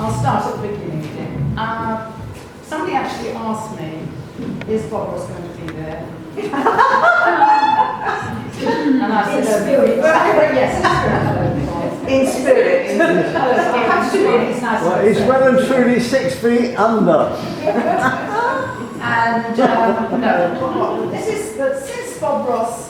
I'll start at the beginning again. Somebody actually asked me, is Bob Ross going to be there? And I said, yes, in spirit. I have to admit, it's nice. Well, he's well and truly 6 feet under. And no, this is, but since Bob Ross,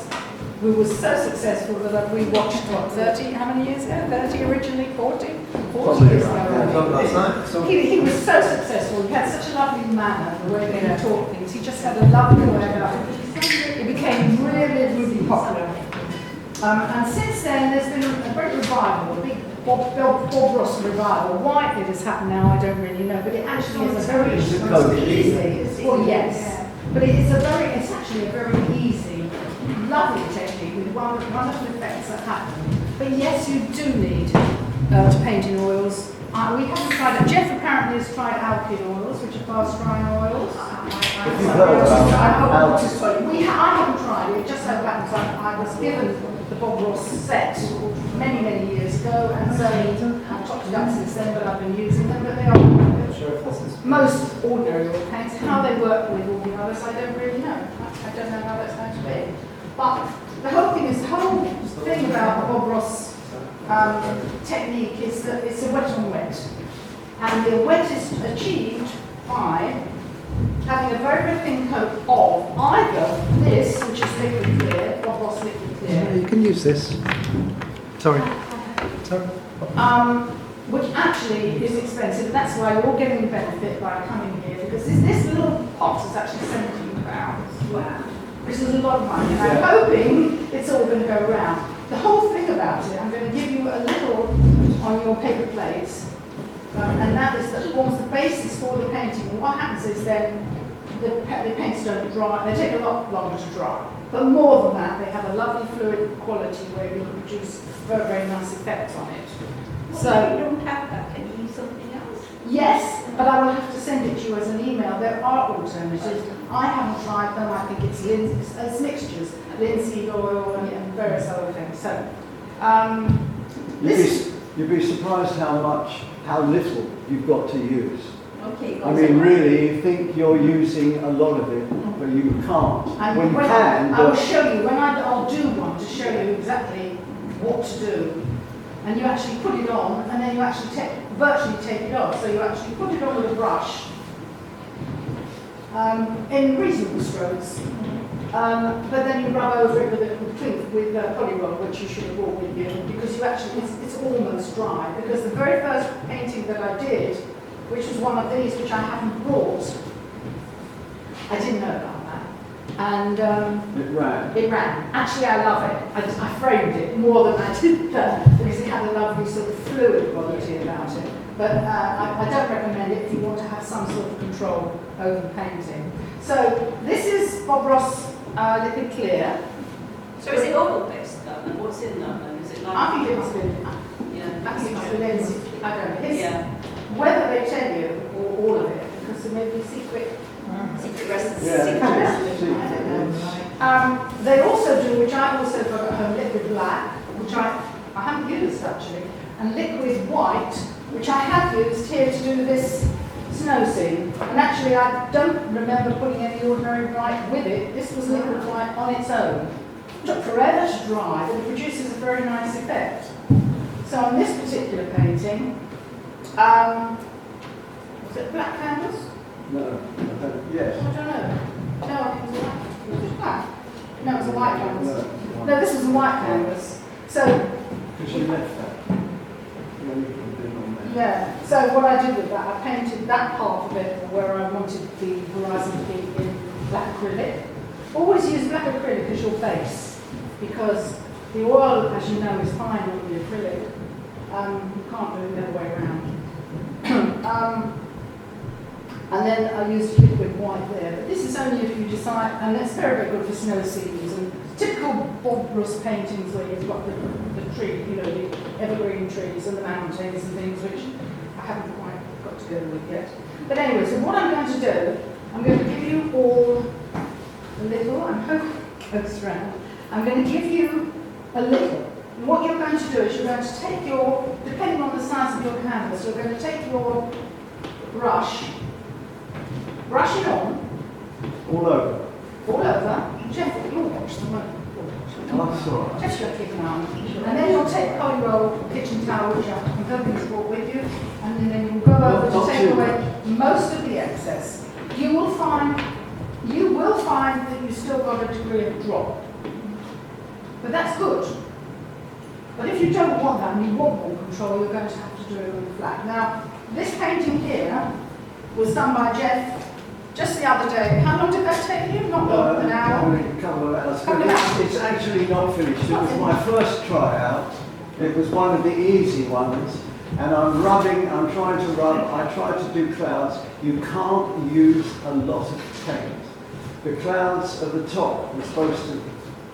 we were so successful that we watched, what, 30, how many years ago? 30 originally, 40? 40 years ago. He was so successful, he had such a lovely manner, the way they taught things. He just had a lovely way about it. It became really, really popular. And since then, there's been a great revival, a big Bob Ross revival. Why it has happened now, I don't really know, but it actually is a very easy. Well, yes, but it's actually a very easy, lovely technique with wonderful effects that happen. But yes, you do need to paint in oils. We haven't tried it. Jeff apparently has tried alkyd oils, which are fast drying oils. I haven't tried it. Just so happens I was given the Bob Ross set many, many years ago, and so I've topped it up since then, but I've been using them, but they are most ordinary oil paints. How they work with all the others, I don't really know. I don't know how that's going to be. But the whole thing about the Bob Ross technique is that it's a wet on wet. And the wet is achieved by having a very, very thin coat of either this, which is liquid clear, Bob Ross liquid clear. You can use this. Sorry. Which actually is expensive, and that's why you're getting the benefit by coming here, because this little pot is actually £17. Wow. Which is a lot of money, and I'm hoping it's all going to go around. The whole thing about it, I'm going to give you a little on your paper plates, and that forms the basis for the painting. And what happens is then the paints don't dry, they take a lot longer to dry. But more than that, they have a lovely fluid quality where you can produce very, very nice effects on it. Well, So you don't have that, can you use something else? yes, but I will have to send it to you as an email. There are alternatives. I haven't tried them. I think it's mixtures, linseed oil and various other things. So You'd be surprised how little you've got to use. Okay. I mean, really, you think you're using a lot of it, but you can't. I will show you, I'll do one to show you exactly what to do. And you actually put it on, and then you actually virtually take it off. So you actually put it on with a brush in reasonable strokes. But then you rub over it with polyroll, which you should have brought with you, because it's almost dry. Because the very first painting that I did, which was one of these, which I haven't brought, I didn't know about that. And it ran. Actually, I love it. I framed it more than I did that, because it had a lovely sort of fluid quality about it. But I don't recommend it if you want to have some sort of control over painting. So this is Bob Ross liquid clear. So is it oil-based though, and what's in that then? Is it like... I think it must be. Yeah. I think it must be linseed. I don't know. Yeah. Whether they tell you or all of it, because there may be secret recipes. Yeah. I don't know. They also do, which I've also got at home, liquid black, which I haven't used actually, and liquid white, which I have used here to do this snow scene. And actually, I don't remember putting any ordinary white with it. This was liquid white on its own. It took forever to dry, but it produces a very nice effect. So on this particular painting, was it black canvas? No. Yes. I don't know. No, I think it was black. Was it black? No, it was a white canvas. No, this was a white canvas. So, Because you left that. yeah. So what I did with that, I painted that part of it where I wanted the horizon to be in black acrylic. Always use black acrylic as your base, because the oil, as you know, is fine on the acrylic. You can't do it the other way around. And then I used liquid white there, but this is only if you decide, and that's very, very good for snow scenes and typical Bob Ross paintings where you've got the tree, the evergreen trees and the mountains and things, which I haven't quite got to go with yet. But anyway, so what I'm going to do, I'm going to give you all a little, I'm hoping it goes round, I'm going to give you a little what you're going to do is you're going to take your, depending on the size of your canvas, you're going to take your brush it on, All over. all over. Jeff, you'll watch them, won't you? That's all right. Just going to keep an eye on it. And then you'll take poly roll kitchen towel, which I'm hoping is brought with you, and then you'll go over to take away most of the excess. You will find that you've still got a degree of drop. But that's good. But if you don't want that and you want more control, you're going to have to do it with flat. Now, this painting here was done by Jeff just the other day. How long did that take you? Not more than an hour? Only a couple of hours. Couple of hours. It's actually not finished. It was my first tryout. It was one of the easy ones. And I'm trying to rub, I try to do clouds. You can't use a lot of paint. The clouds at the top were supposed to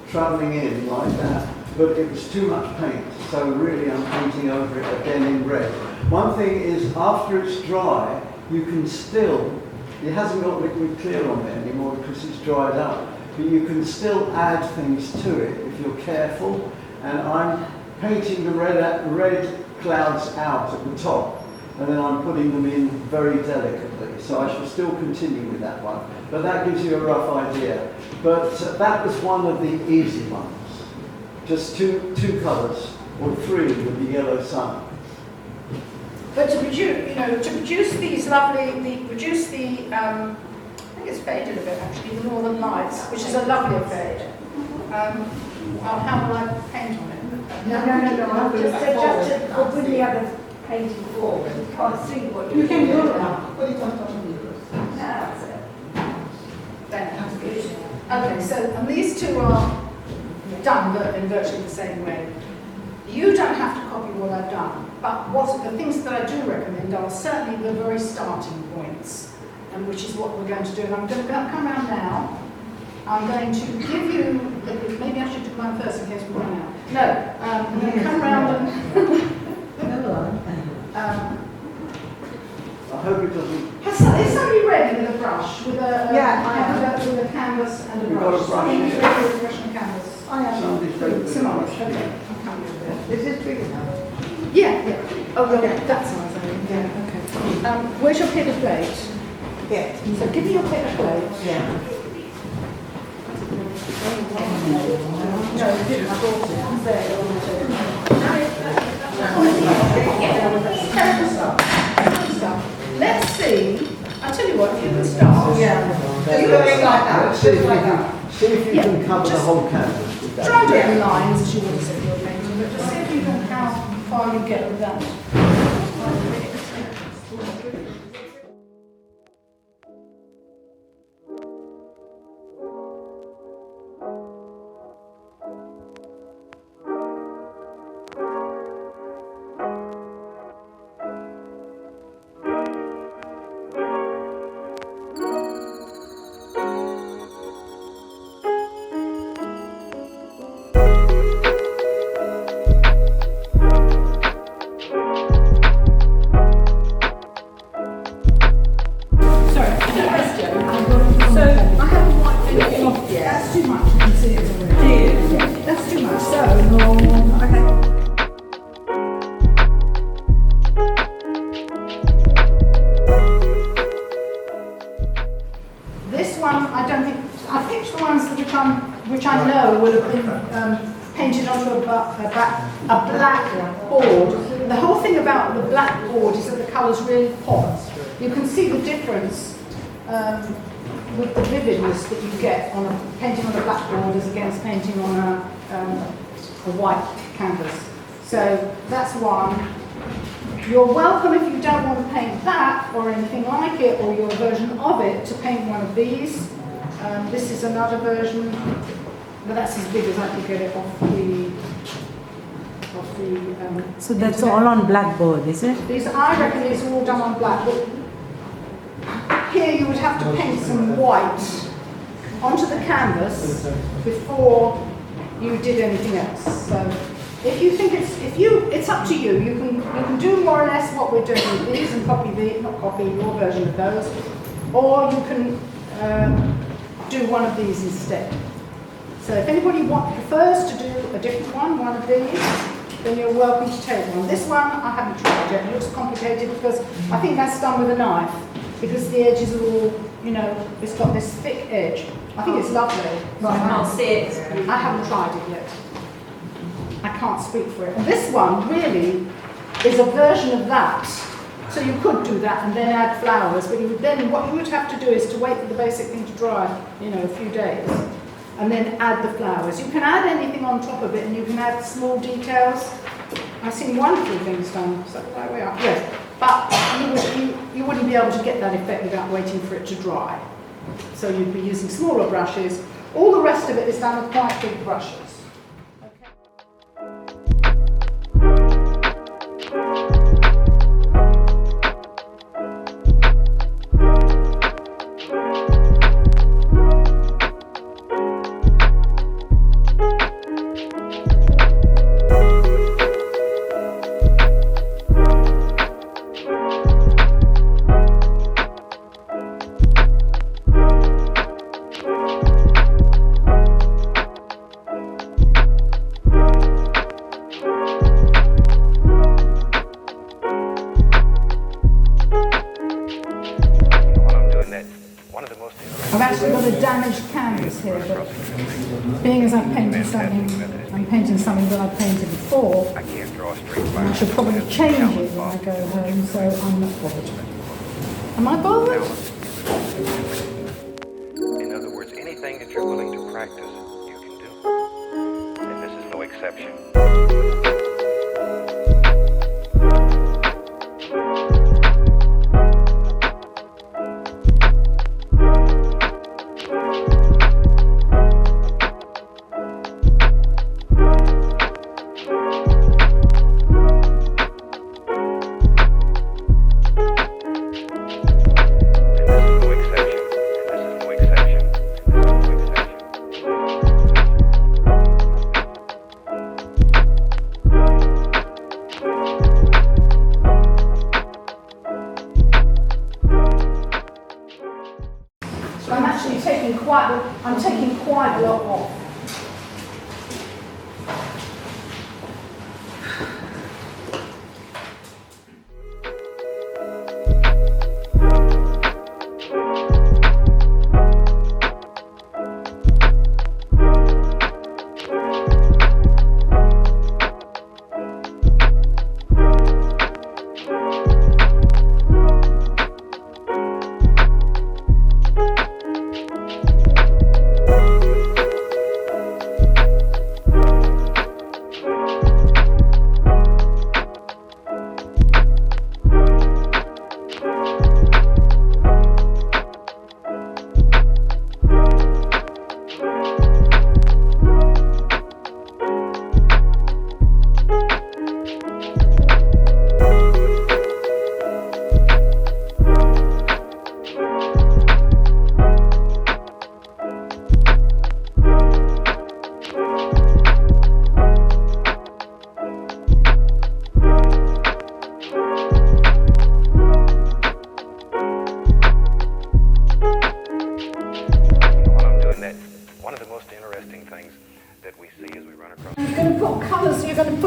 travelling in like that, but it was too much paint. So really I'm painting over it again in red. One thing is, after it's dry, you can still, it hasn't got liquid clear on there anymore because it's dried up, but you can still add things to it if you're careful. And I'm painting the red clouds out at the top, and then I'm putting them in very delicately. So I shall still continue with that one, but that gives you a rough idea. But that was one of the easy ones. Just two colours, or three with the yellow sun. But to produce these lovely, I think it's faded a bit actually, the Northern Lights, which is a lovely fade. How will I paint on it? No. Just to put the other painting forward. You can't see what you're doing. You can go now. What do you want to That's it. Then, okay, so and these two are done in virtually the same way. You don't have to copy what I've done, but the things that I do recommend are certainly the very starting points, and which is what we're going to do. And I'm going to come around now. I'm going to give you, maybe I should do mine first in case we run out. No, I'm going to come round and I hope it doesn't. Is somebody ready with a brush? With a canvas and a You've brush? got a brush. Somebody's ready with a brush and a canvas? I am. Somebody's ready with a Simone, brush. okay, I'm coming with it. Is this big enough? Yeah. Oh, okay, that size, I mean, yeah, okay. Where's your paper plate? Yeah. So give me your paper plate. Yeah. No, you didn't, I brought it. It's there. Terrible stuff. Let's see. I'll tell you what, you can start. Yeah. So you're going like that. Let's see if you can cover the just whole canvas with that. try and do it in lines as you would have said you're painting, but just see if you can how far you get with that. painted onto a black board. The whole thing about the black board is that the colours really pop. You can see the difference with the vividness that you get on a painting on a black board as against painting on a white canvas. So that's one. You're welcome, if you don't want to paint that or anything like it, or your version of it, to paint one of these. This is another version, but that's as big as I could get it off the so that's internet. all on blackboard, is it? These, I reckon these are all done on black. But here you would have to paint some white onto the canvas before you did anything else. So if you think it's up to you. You can do more or less what we're doing with these and not copy your version of those, or you can do one of these instead. So if anybody prefers to do a different one of these, then you're welcome to take one. This one I haven't tried yet. It looks complicated because I think that's done with a knife, because the edges are all, you know, it's got this thick edge. I think it's lovely. I can't see it. I haven't tried it yet. I can't speak for it. And this one really is a version of that. So you could do that and then add flowers, but what you would have to do is to wait for the basic thing to dry, you know, a few days, and then add the flowers. You can add anything on top of it, and you can add small details. I've seen wonderful things done. So there we are. Yes, but you wouldn't be able to get that effect without waiting for it to dry. So you'd be using smaller brushes. All the rest of it is done with quite big brushes. I've actually got a damaged canvas here, but being as I'm painting something that I've painted before, I can't draw a straight line. I should probably change it when I go home, so I'm not bothered. Am I bothered? In other words, anything that you're willing to practice, you can do. And this is no exception. I'm taking quite a lot off.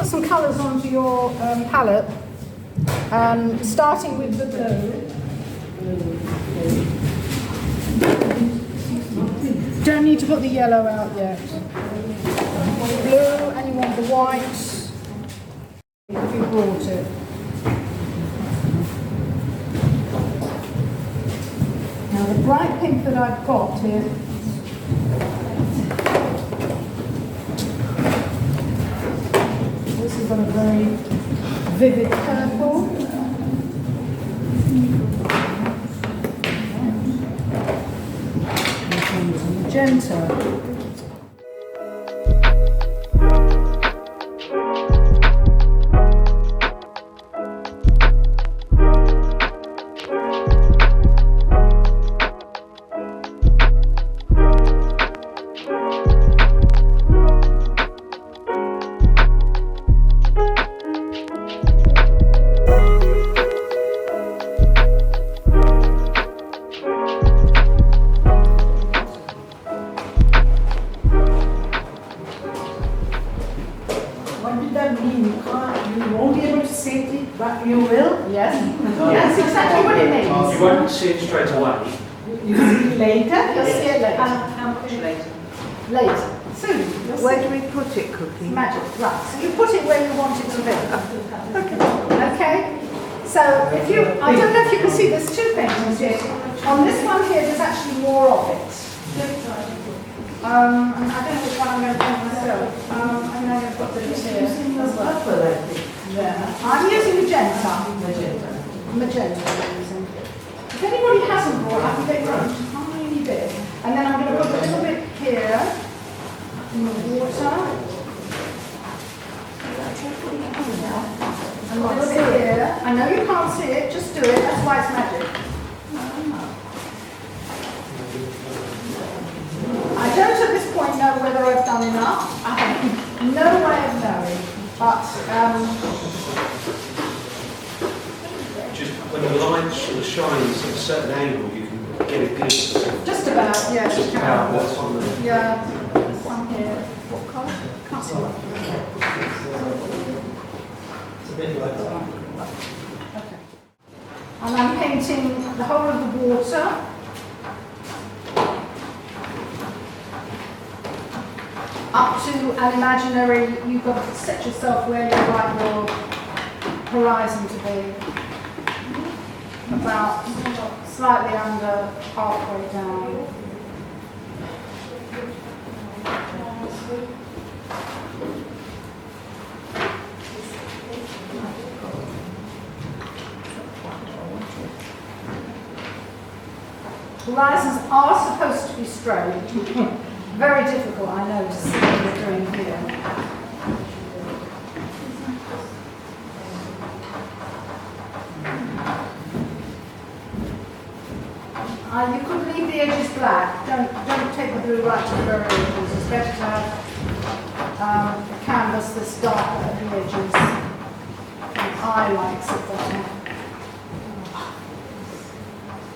Some colours onto your palette, starting with the blue. Don't need to put the yellow out yet. Blue, and you want the white, if you brought it. Now the bright pink that I've got here, got a very vivid purple. And magenta. But you will? Yes. That's exactly what it means. You won't see it straight away. You see it later? You'll see it later. How much later? Later. Soon. You'll see. Where do we put it, Cookie? Magic. Right. So you put it where you want it to be. Okay. So if you, I don't know if you can see, there's two paintings here. On this one here, there's actually more of it. And I don't know which one I'm going to paint myself. I'm going to put this here as well. Yeah. I'm using magenta. Magenta I'm using. If anybody hasn't brought, I can get you a tiny bit. And then I'm going to put a little bit here in the water. And a little bit here. I know you can't see it, just do it. That's why it's magic. I don't at this point know whether I've done enough. I have no way of knowing. But Just when the light sort of shines at a certain angle, you can get a glimpse of just about, yeah. just about what's on the. Yeah. This one here. What colour? Can't see what. It's a bit like that. Okay. And I'm painting the whole of the water. Up to an imaginary, you've got to set yourself where you like your horizon to be. About slightly under halfway down. Horizons are supposed to be straight. Very difficult, I know, to see what we're doing here. You could leave the edges black. Don't take the blue right to the very edges. It's better to have a canvas that's darker at the edges. And I likes it better.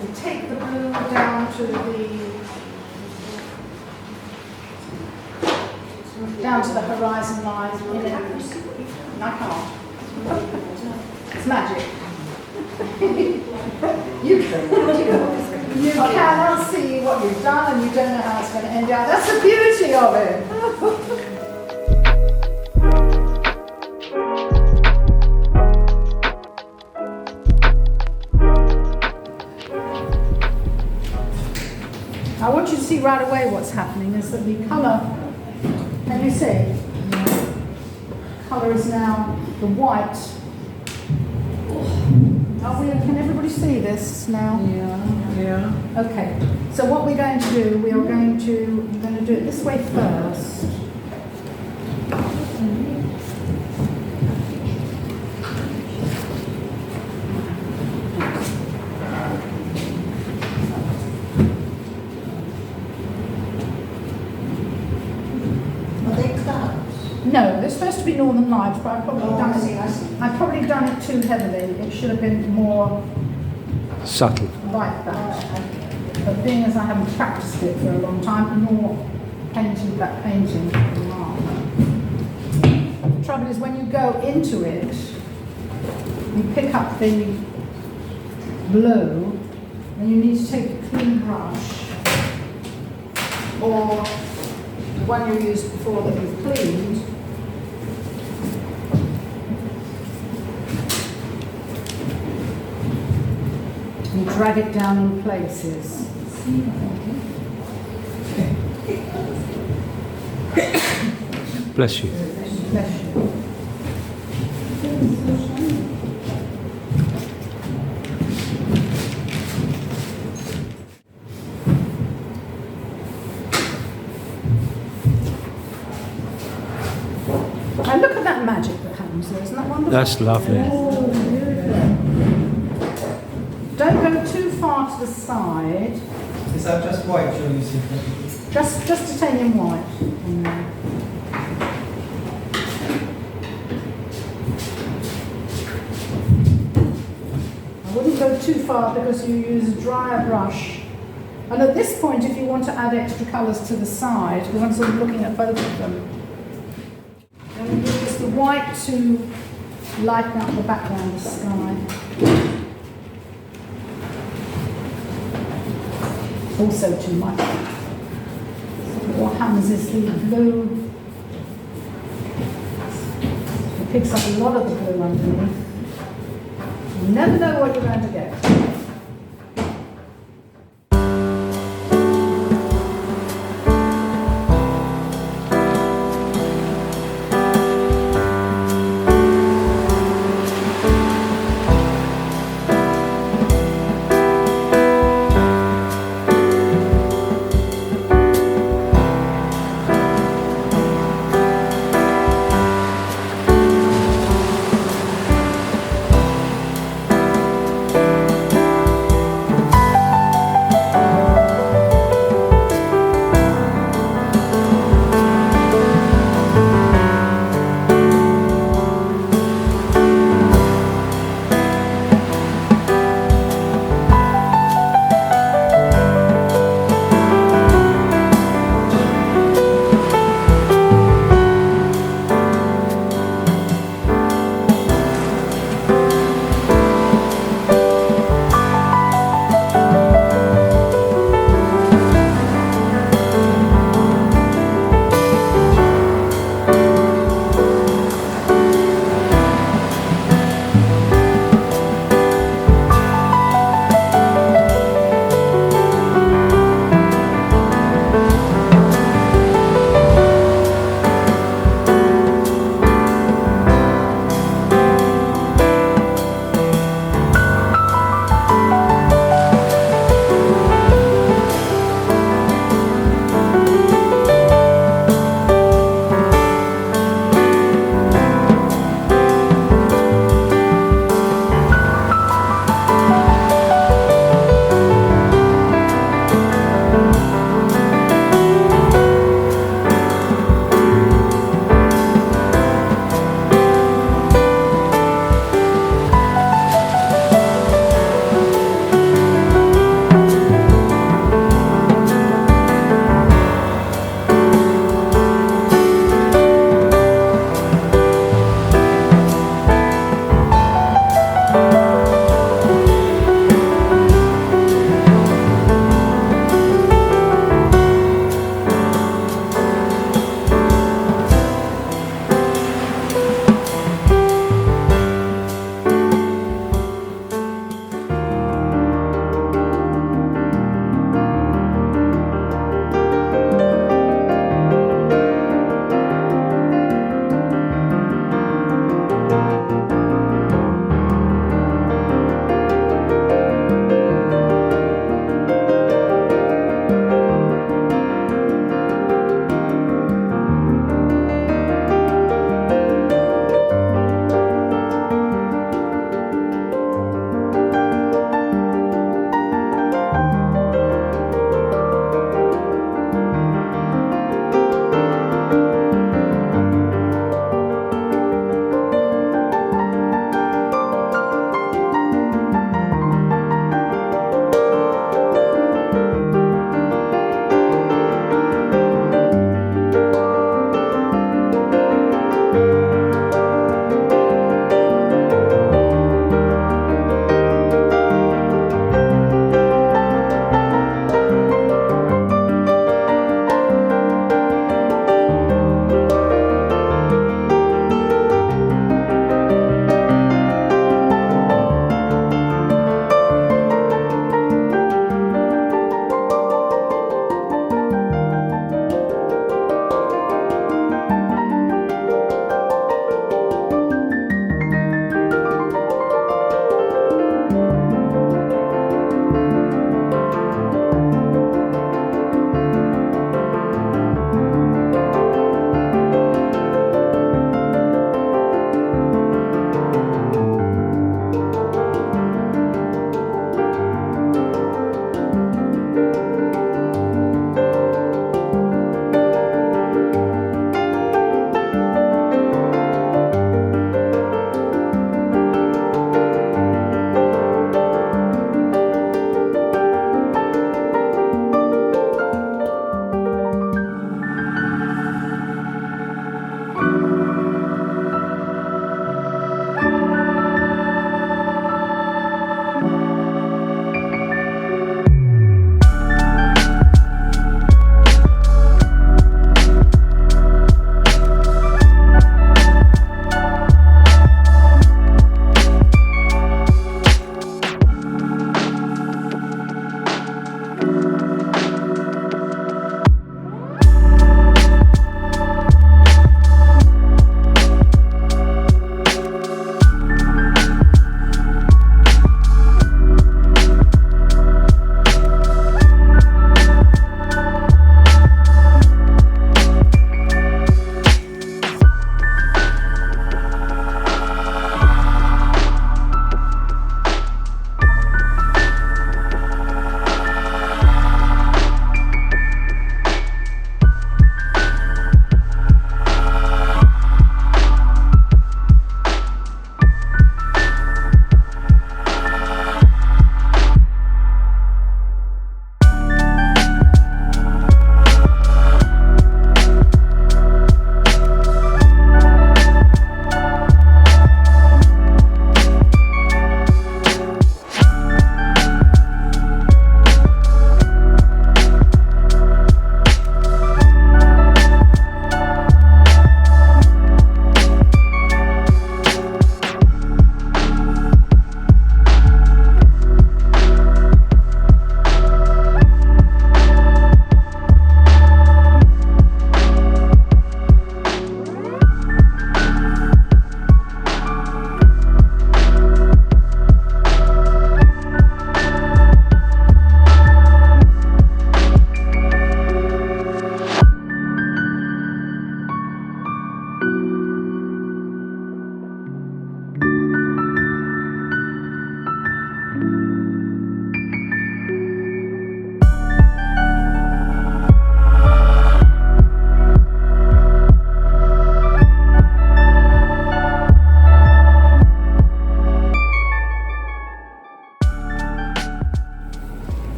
And take the blue down to the horizon line. I can't. It's magic. You cannot see what you've done and you don't know how it's going to end out. That's the beauty of it. I want you to see right away what's happening is that the colour, can you see? Colour is now the white. Can everybody see this now? Yeah. Okay. So what we're going to do, we're going to do it this way first. No, they're supposed to be Northern Lights, but I've probably done it too heavily. It should have been more Subtle. like that. But being as I haven't practiced it for a long time, nor painted that painting for a while. The trouble is when you go into it, you pick up the blue, and you need to take a clean brush, or the one you used before that you've cleaned. You drag it down in places. Bless you. Bless you. And look at that magic that happens there, isn't that wonderful? That's lovely. Oh, beautiful. Don't go too far to the side. Is that just white you're using? Just titanium white. I wouldn't go too far because you use a drier brush. And at this point, if you want to add extra colours to the side, because I'm sort of looking at both of them, then we use the white to lighten up the background of sky. Also too much. What happens is the glue, it picks up a lot of the glue underneath. You never know what you're going to get.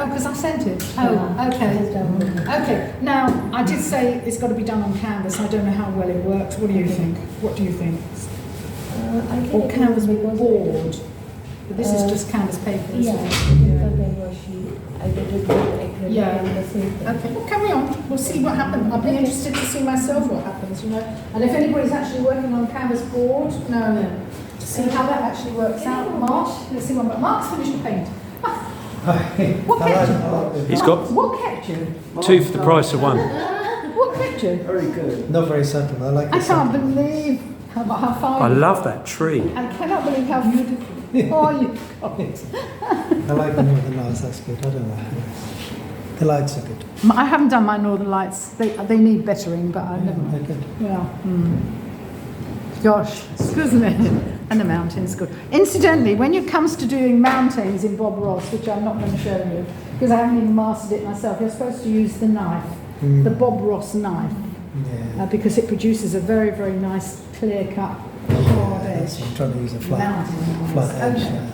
Oh, because I sent it. Oh, okay. Okay. Now, I did say it's got to be done on canvas. I don't know how well it works. What do you think? What do you think? Or canvas board. But this is just canvas paper, isn't it? I did it with acrylic Yeah. and the same thing. Okay, well, carry on. We'll see what happens. I'll be interested to see myself what happens, you know. And if anybody's actually working on canvas board, to see how that actually works out. Mark, let's see what Mark's finished the paint. What kept you? He's got What kept you? 2 for the price of 1. What kept you? Very good. Not very subtle. I like I the can't subtle. believe how far I you love that tree. I cannot believe how far you got it. I like the Northern Lights, that's good. I don't know. The lights are good. I haven't done my Northern Lights. They need bettering, but I never. They're good. Yeah. Gosh, it's good, isn't it? And the mountains, good. Incidentally, when it comes to doing mountains in Bob Ross, which I'm not going to show you, because I haven't even mastered it myself, you're supposed to use the knife, the Bob Ross knife, Yeah. because it produces a very, very nice, clear-cut, hard edge. I'm trying to use a flat Mountain. edge. Okay. Yeah.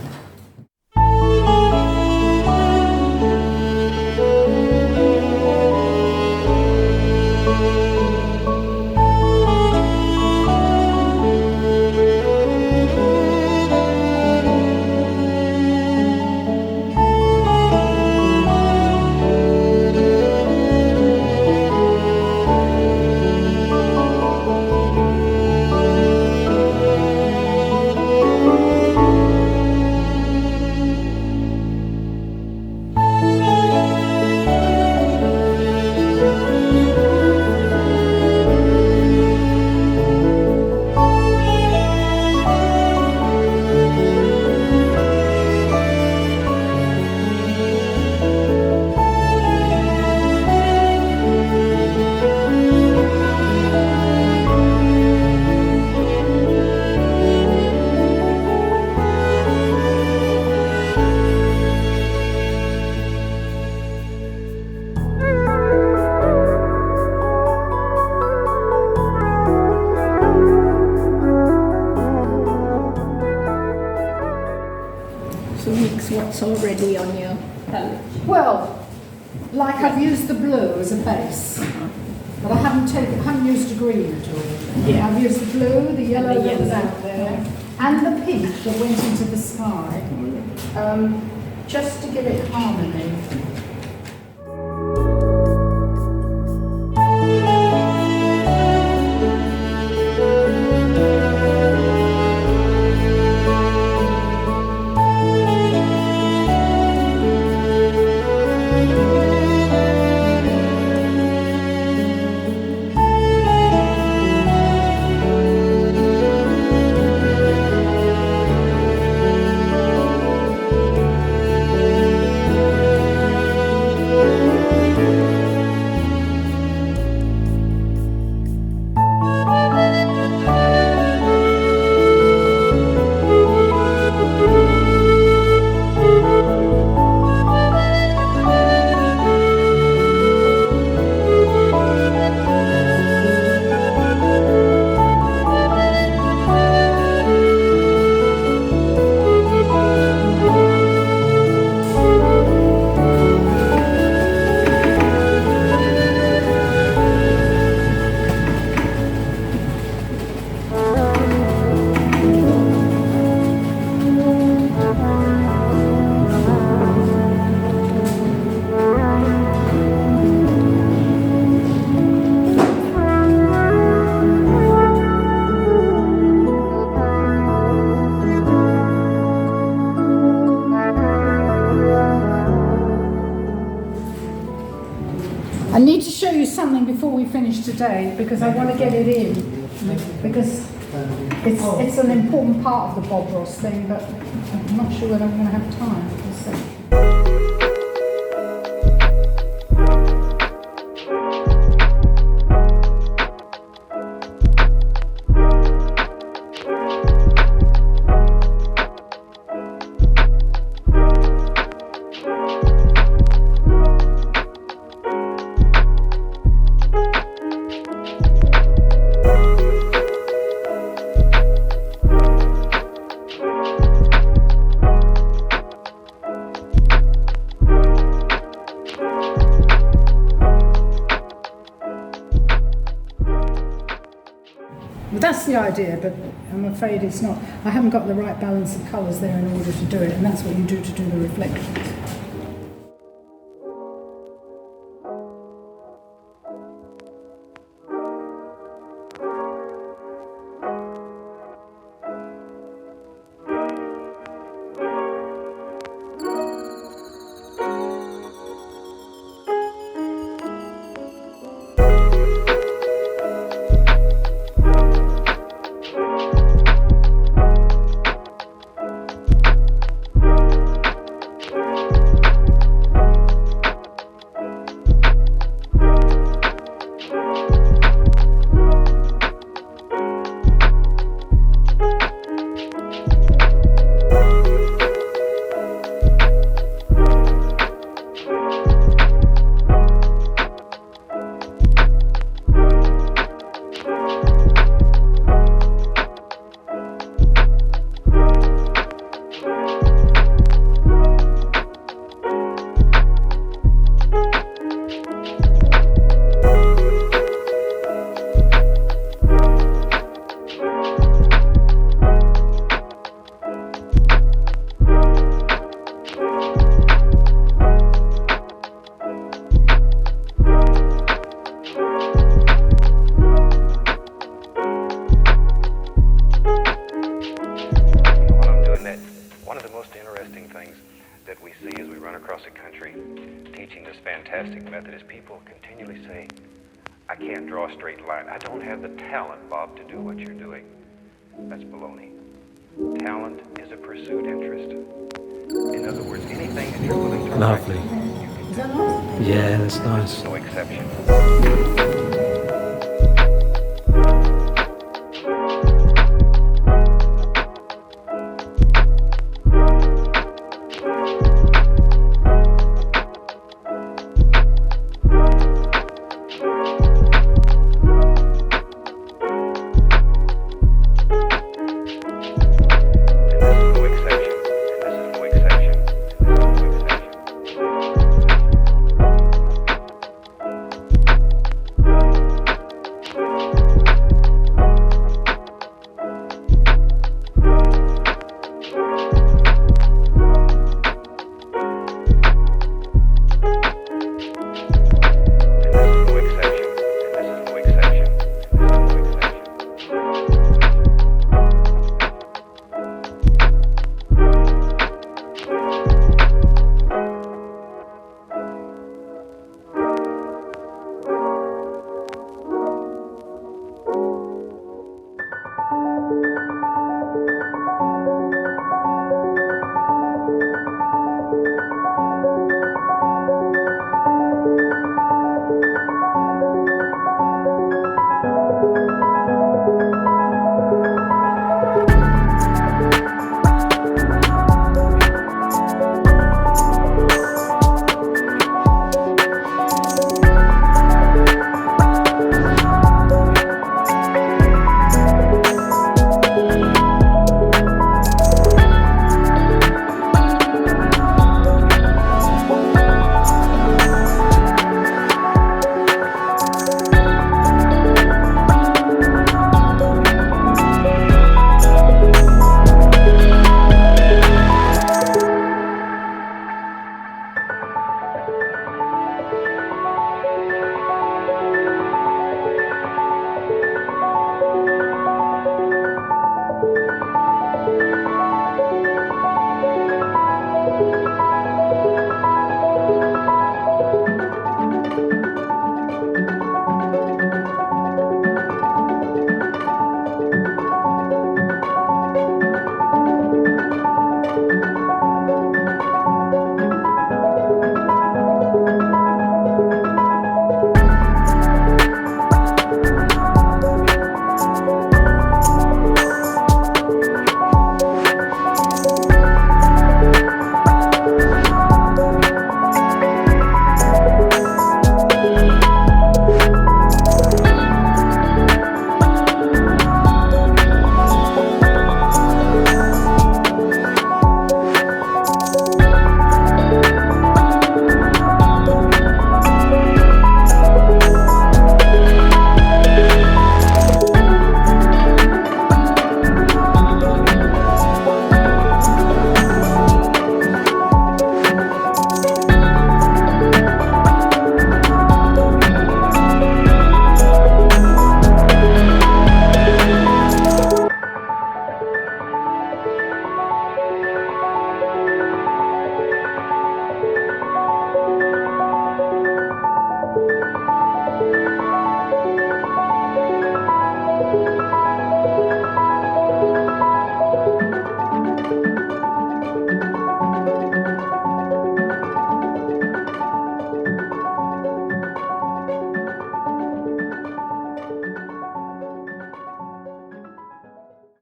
So mix what's already on your palette. Well, like I've used the blue as a base, but I haven't used the green at all. Yeah. I've used the blue, the yellow that was yellow. out there, and the pink that went into the sky, just to give it harmony. I need to show you something before we finish today because I want to get it in because it's an important part of the Bob Ross thing, but I'm not sure whether I'm going to have time. We'll see. Well, that's the idea, but I'm afraid it's not. I haven't got the right balance of colours there in order to do it, and that's what you do to do the reflections. That we see as we run across the country teaching this fantastic method is people continually say, I can't draw a straight line. I don't have the talent, Bob, to do what you're doing. That's baloney. Talent is a pursued interest. In other words, anything that you're willing to Lovely. practice, you can do. Yeah, that's nice. No exception.